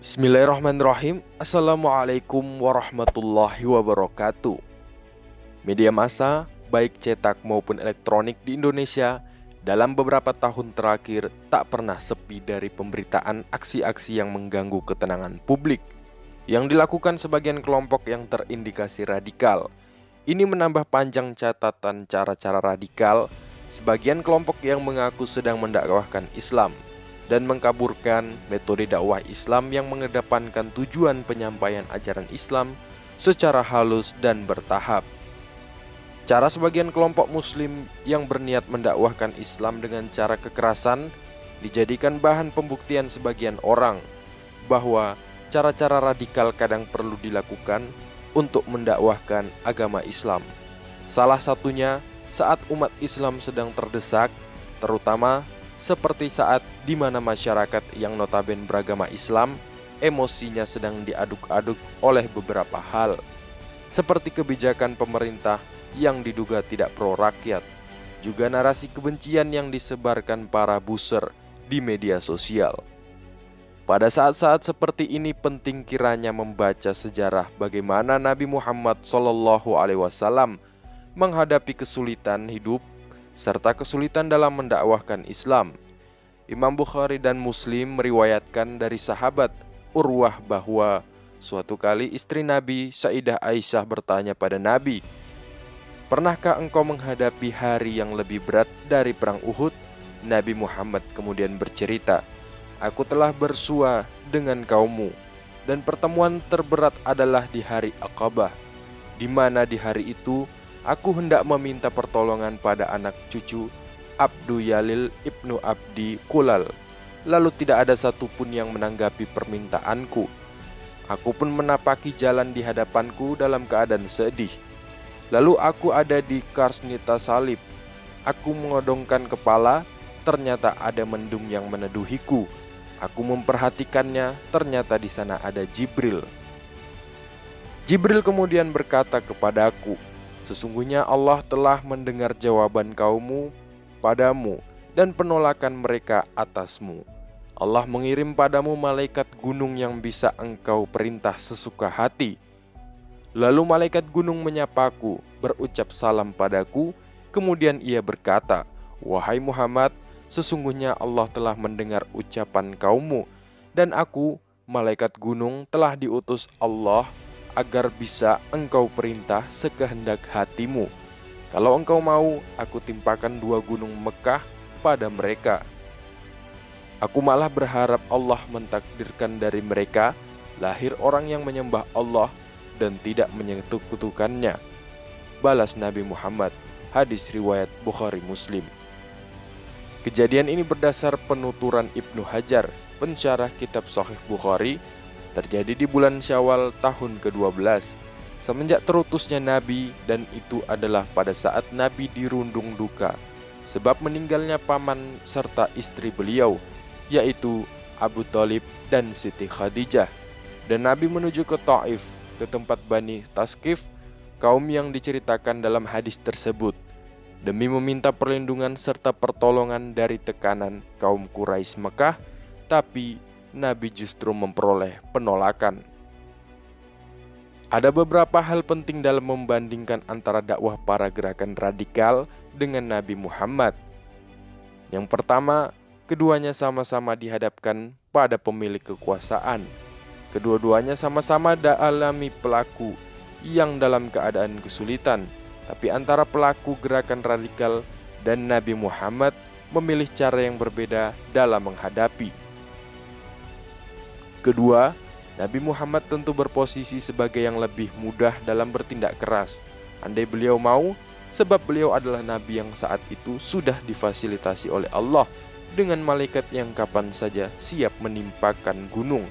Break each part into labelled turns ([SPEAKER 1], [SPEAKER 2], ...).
[SPEAKER 1] Bismillahirrahmanirrahim. Assalamualaikum warahmatullahi wabarakatuh. Media massa, baik cetak maupun elektronik di Indonesia dalam beberapa tahun terakhir tak pernah sepi dari pemberitaan aksi-aksi yang mengganggu ketenangan publik yang dilakukan sebagian kelompok yang terindikasi radikal. Ini menambah panjang catatan cara-cara radikal sebagian kelompok yang mengaku sedang mendakwahkan Islam dan mengkaburkan metode dakwah Islam yang mengedepankan tujuan penyampaian ajaran Islam secara halus dan bertahap. Cara sebagian kelompok muslim yang berniat mendakwahkan Islam dengan cara kekerasan dijadikan bahan pembuktian sebagian orang bahwa cara-cara radikal kadang perlu dilakukan untuk mendakwahkan agama Islam. Salah satunya saat umat Islam sedang terdesak, terutama seperti saat di mana masyarakat yang notabene beragama Islam emosinya sedang diaduk-aduk oleh beberapa hal, seperti kebijakan pemerintah yang diduga tidak pro rakyat, juga narasi kebencian yang disebarkan para buser di media sosial. Pada saat-saat seperti ini penting kiranya membaca sejarah bagaimana Nabi Muhammad SAW menghadapi kesulitan hidup serta kesulitan dalam mendakwahkan Islam. Imam Bukhari dan Muslim meriwayatkan dari sahabat Urwah bahwa suatu kali istri Nabi Sayyidah Aisyah bertanya pada Nabi, "Pernahkah engkau menghadapi hari yang lebih berat dari perang Uhud?" Nabi Muhammad kemudian bercerita, "Aku telah bersua dengan kaummu dan pertemuan terberat adalah di hari Aqabah, di mana di hari itu aku hendak meminta pertolongan pada anak cucu Abdu Yalil ibnu Abdi Kulal. Lalu tidak ada satupun yang menanggapi permintaanku. Aku pun menapaki jalan di hadapanku dalam keadaan sedih. Lalu aku ada di Karsnita Salib. Aku mengodongkan kepala, ternyata ada mendung yang meneduhiku. Aku memperhatikannya, ternyata di sana ada Jibril. Jibril kemudian berkata kepadaku, 'Sesungguhnya Allah telah mendengar jawaban kaummu padamu dan penolakan mereka atasmu. Allah mengirim padamu malaikat gunung yang bisa engkau perintah sesuka hati.' Lalu malaikat gunung menyapaku, berucap salam padaku. Kemudian ia berkata, 'Wahai Muhammad, sesungguhnya Allah telah mendengar ucapan kaummu, dan aku, malaikat gunung, telah diutus Allah agar bisa engkau perintah sekehendak hatimu. Kalau engkau mau, aku timpakan 2 gunung Mekah pada mereka. Aku malah berharap Allah mentakdirkan dari mereka lahir orang yang menyembah Allah dan tidak menyekutukannya.' Balas Nabi Muhammad. Hadis riwayat Bukhari Muslim. Kejadian ini berdasar penuturan Ibnu Hajar, pensyarah kitab Sahih Bukhari, terjadi di bulan Syawal tahun ke-12 semenjak terutusnya Nabi, dan itu adalah pada saat Nabi dirundung duka sebab meninggalnya paman serta istri beliau, yaitu Abu Thalib dan Siti Khadijah. Dan Nabi menuju ke Taif, ke tempat Bani Taskif, kaum yang diceritakan dalam hadis tersebut, demi meminta perlindungan serta pertolongan dari tekanan kaum Quraisy Mekah, tapi Nabi justru memperoleh penolakan. Ada beberapa hal penting dalam membandingkan antara dakwah para gerakan radikal dengan Nabi Muhammad. Yang pertama, keduanya sama-sama dihadapkan pada pemilik kekuasaan. Kedua-duanya sama-sama alami pelaku yang dalam keadaan kesulitan, tapi antara pelaku gerakan radikal dan Nabi Muhammad memilih cara yang berbeda dalam menghadapi. Kedua, Nabi Muhammad tentu berposisi sebagai yang lebih mudah dalam bertindak keras, andai beliau mau, sebab beliau adalah Nabi yang saat itu sudah difasilitasi oleh Allah dengan malaikat yang kapan saja siap menimpakan gunung.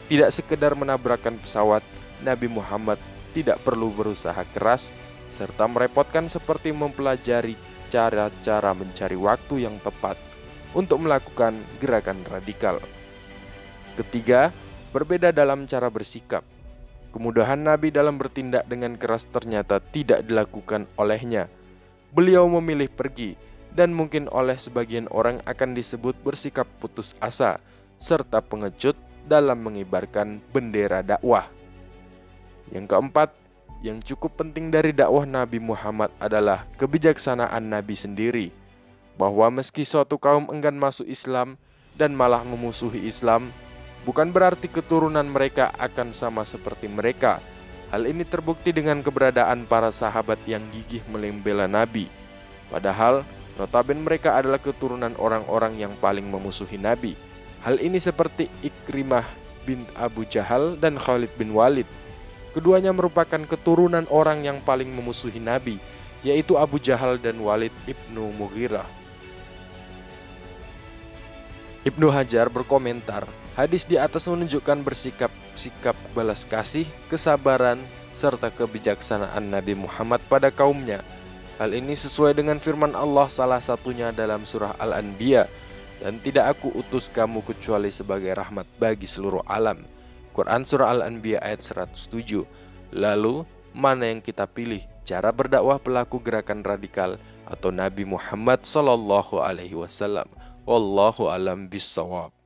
[SPEAKER 1] Tidak sekedar menabrakkan pesawat, Nabi Muhammad tidak perlu berusaha keras serta merepotkan seperti mempelajari cara-cara mencari waktu yang tepat untuk melakukan gerakan radikal. Ketiga, berbeda dalam cara bersikap. Kemudahan Nabi dalam bertindak dengan keras ternyata tidak dilakukan olehnya. Beliau memilih pergi, dan mungkin oleh sebagian orang akan disebut bersikap putus asa serta pengecut dalam mengibarkan bendera dakwah. Yang keempat, yang cukup penting dari dakwah Nabi Muhammad adalah kebijaksanaan Nabi sendiri, bahwa meski suatu kaum enggan masuk Islam dan malah memusuhi Islam, bukan berarti keturunan mereka akan sama seperti mereka. Hal ini terbukti dengan keberadaan para sahabat yang gigih membela Nabi. Padahal, notabene mereka adalah keturunan orang-orang yang paling memusuhi Nabi. Hal ini seperti Ikrimah bin Abu Jahal dan Khalid bin Walid. Keduanya merupakan keturunan orang yang paling memusuhi Nabi, yaitu Abu Jahal dan Walid ibnu Mughirah. Ibnu Hajar berkomentar, hadis di atas menunjukkan sikap balas kasih, kesabaran, serta kebijaksanaan Nabi Muhammad pada kaumnya. Hal ini sesuai dengan firman Allah salah satunya dalam surah Al-Anbiya, dan tidak aku utus kamu kecuali sebagai rahmat bagi seluruh alam. Quran surah Al-Anbiya ayat 107. Lalu, mana yang kita pilih? Cara berdakwah pelaku gerakan radikal atau Nabi Muhammad SAW? Wallahu alam bissawab.